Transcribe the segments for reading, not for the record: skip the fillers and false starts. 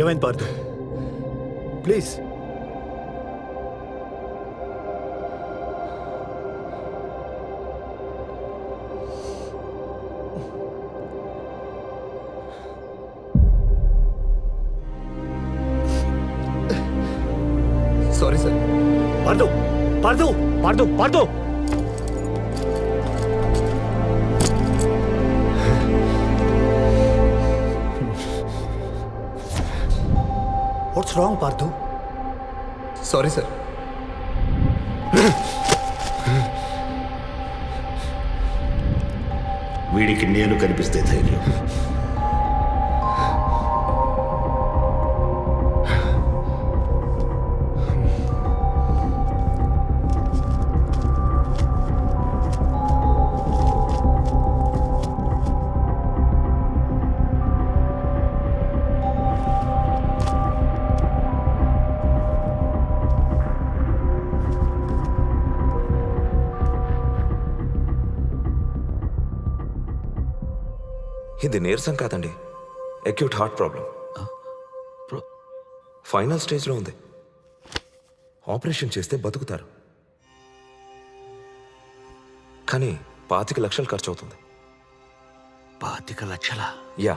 ఏమైంది Partha? Please. Sorry sir. Partha, Partha, Partha, Partha. What's wrong Partha? Sorry sir. వీడికి నేను కనిపిస్తే ధైర్యం. ఇది నీరసం కాదండి, అక్యూట్ హార్ట్ ప్రాబ్లం. ఫైనల్ స్టేజ్లో ఉంది. ఆపరేషన్ చేస్తే బతుకుతారు, కానీ 25 లక్షలు ఖర్చు అవుతుంది. 25 లక్షలా? యా.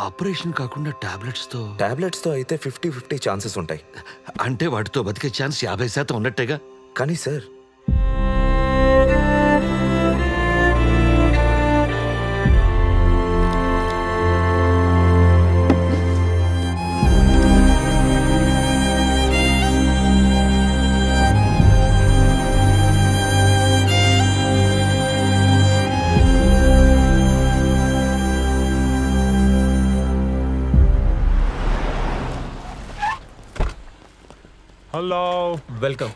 ఆపరేషన్ కాకుండా టాబ్లెట్స్తో అయితే 50-50 ఛాన్సెస్ ఉంటాయి. అంటే వాటితో బతికే ఛాన్స్ 50% ఉన్నట్టేగా. కానీ sir, Hello. Welcome.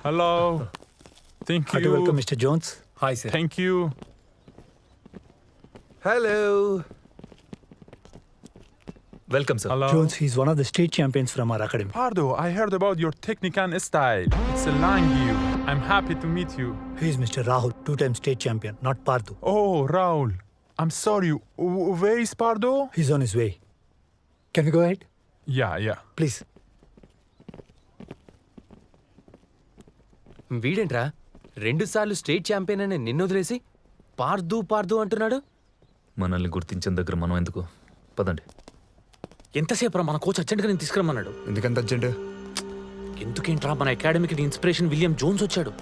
Hello. Thank you. Welcome, Mr. Jones. Hi, sir. Thank you. Hello. Welcome, sir. Hello. Jones, he's one of the state champions from our academy. Pardo, I heard about your technique and style. It's a you. I'm happy to meet you. He is Mr. Rahul, 2-time state champion, not Pardu. Oh, Raul. I'm sorry. Where is Pardo? He's on his way. Can we go ahead? Yeah. Please. వీడేంట్రా 2 సార్లు state champion అని నిన్ను వదిలేసి పార్దు అంటున్నాడు. మనల్ని గుర్తించిన దగ్గర మనం ఎందుకు? పదండి. ఎంతసేపు రా, మన కోచ్ అర్జెంట్గా నేను తీసుకురమ్మన్నాడు. ఎందుకంత అర్జెంట్? ఎందుకేంట్రా, మన అకాడమీకి ఇన్స్పిరేషన్ విలియం జోన్స్ వచ్చాడు.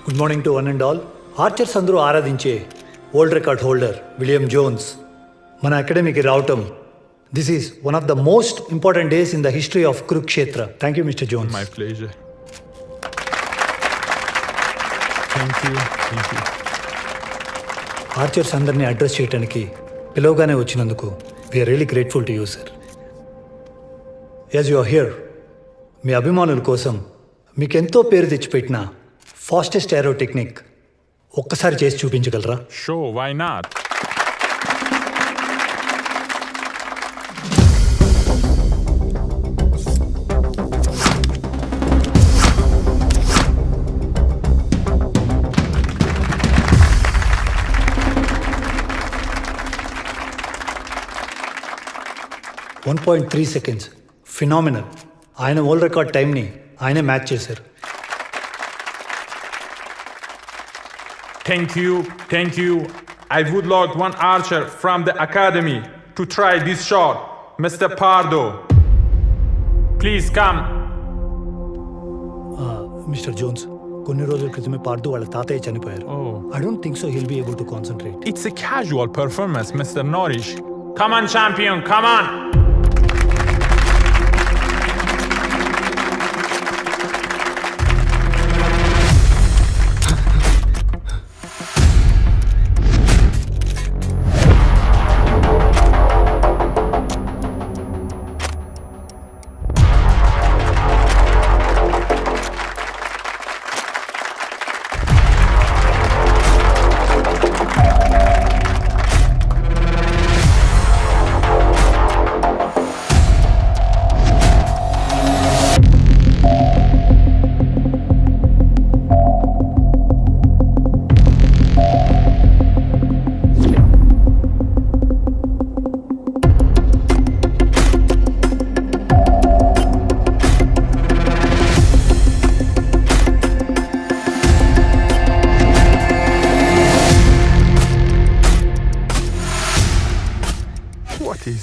Good morning to one and all. Archers అందరూ ఆరాధించే world record holder William Jones మన అకాడమీకి రావటం, this is one of the most important days in the history of Kurukshetra. Thank you mister Jones. My pleasure. Thank you. Archers అందరినీ address చేయడానికి పిలవగానే వచ్చినందుకు we are really grateful to you sir. As you are here, మీ అభిమానుల కోసం మీకు ఎంతో పేరు తెచ్చిపెట్టిన ఫాస్టెస్ట్ ఏరో టెక్నిక్ ఒక్కసారి చేసి చూపించగలరా? Sure, why not? .3 seconds. Phenomenal. ఆయన వరల్డ్ రికార్డ్ టైంని ఆయనే మ్యాచ్ చేశారు. Thank you. I would like one archer from the academy to try this shot. Mr. Pardo, please come. Mister Jones, కొన్ని రోజుల క్రితమే పార్దు వాళ్ళ తాతయ్య చనిపోయారు. I don't think so he'll be able to concentrate. It's a casual performance, Mr. Norris. Come on, champion, come on.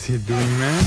he doing, man?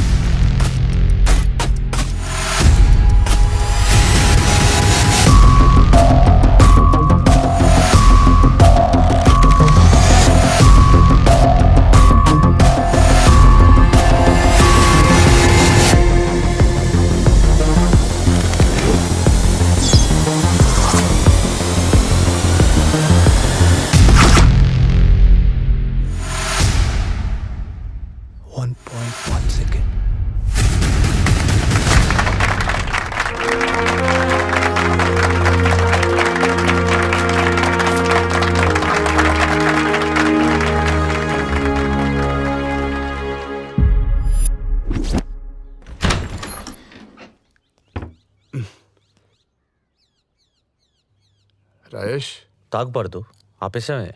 Rayesh, తాగుపడదు ఆపేసామే.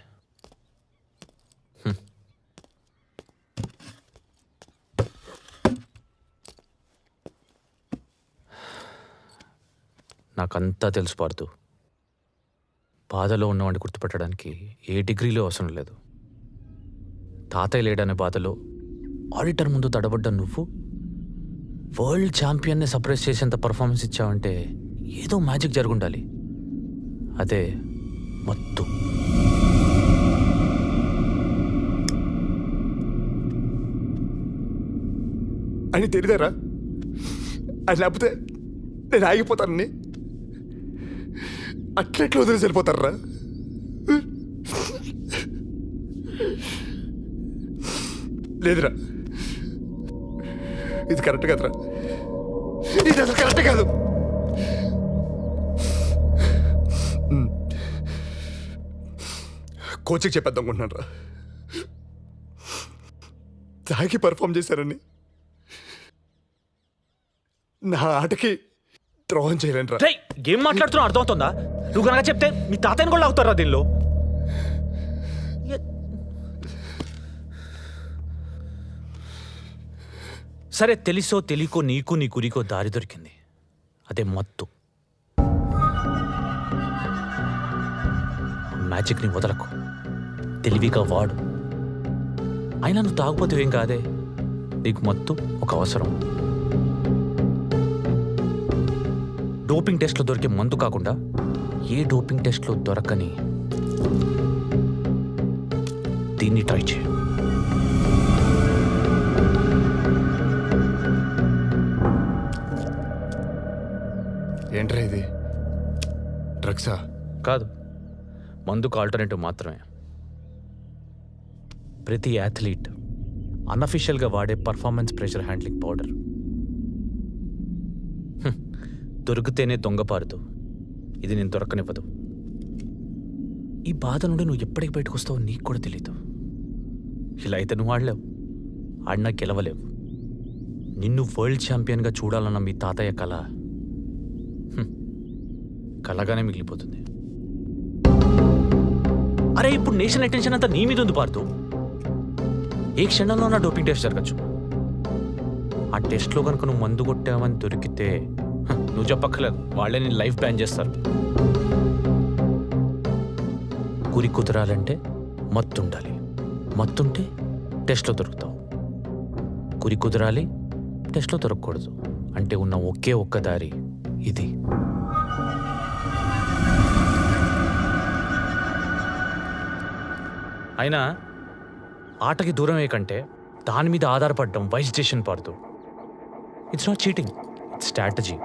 నాకంతా తెలుసు పార్దు. బాధలో ఉన్నవాడిని గుర్తుపెట్టడానికి ఏ డిగ్రీలో అవసరం లేదు. తాతయ్య లేడనే బాధలో ఆడిటర్ ముందు తడబడ్డ నువ్వు వరల్డ్ ఛాంపియన్ని సర్ప్రైజ్ చేసేంత పర్ఫార్మెన్స్ ఇచ్చావంటే ఏదో మ్యాజిక్ జరుగుండాలి. అదే మత్తు. అని తెలియదారా? అది లేకపోతే నేను ఆగిపోతానని అట్లెట్లు వదిలేసి వెళ్ళిపోతారా? లేదురా, ఇది కరెక్ట్ కాదురా. ఇది అసలు కరెక్ట్ కాదు. కోచ్కి చెప్పేద్దాం అనుకుంటున్నాను రా. తాగి పర్ఫామ్ చేశారని నా ఆటకి ద్రోహం చేయలేను రా. ఏం మాట్లాడుతున్నావు అర్థమవుతుందా? నువ్వు కనుక చెప్తే మీ తాతయ్యని కూడా లాగుతారా దీనిలో? సరే, తెలుసో తెలియకో నీకు నీ గురికో దారి దొరికింది. అదే మత్తు. మ్యాజిక్ని వదలకు, తెలివిగా వాడు. అయినా నువ్వు తాగుపోతే ఏం కాదే, నీకు మత్తు ఒక అవసరం. డోపింగ్ టెస్ట్లో దొరికే మందు కాకుండా ఏ డోపింగ్ టెస్ట్లో దొరకని దీన్ని ట్రై చేయి. ఏంట్రా ఇది? డ్రగ్సా? కాదు, మందుకు ఆల్టర్నేటివ్ మాత్రమే. ప్రతి అథ్లీట్ అన్అఫీషియల్గా వాడే పర్ఫార్మెన్స్ ప్రెషర్ హ్యాండ్లింగ్ పౌడర్. దొరికితేనే దొంగపారుతూ, ఇది నేను దొరకనివ్వదు. ఈ బాధ నుండి నువ్వు ఎప్పటికి బయటకు వస్తావో నీకు కూడా తెలీదు. ఇలా అయితే నువ్వు ఆడలేవు, ఆడినా గెలవలేవు. నిన్ను వరల్డ్ ఛాంపియన్గా చూడాలన్న మీ తాతయ్య కళ కలగానే మిగిలిపోతుంది. అరే, ఇప్పుడు నేషనల్ అటెన్షన్ అంతా నీ మీద ఉంది పార్తూ. ఏ క్షణంలో నా డోపింగ్ టెస్ట్ జరగచ్చు. ఆ టెస్ట్లో కనుక నువ్వు మందు కొట్టావని దొరికితే నువ్వు చెప్పక్కర్లేదు, వాళ్ళే నేను లైఫ్ బ్యాన్ చేస్తారు. గురి కుదరాలంటే మత్తుండాలి. మత్తుంటే టెస్ట్లో దొరుకుతావు. గురి కుదరాలి, టెస్ట్లో దొరకకూడదు. అంటే ఉన్న ఒకే ఒక్క దారి ఇది. అయినా ఆటకి దూరమే కంటే దాని మీద ఆధారపడడం వైస్ డెసిషన్ పాడుతూ. It's not cheating, it's strategy.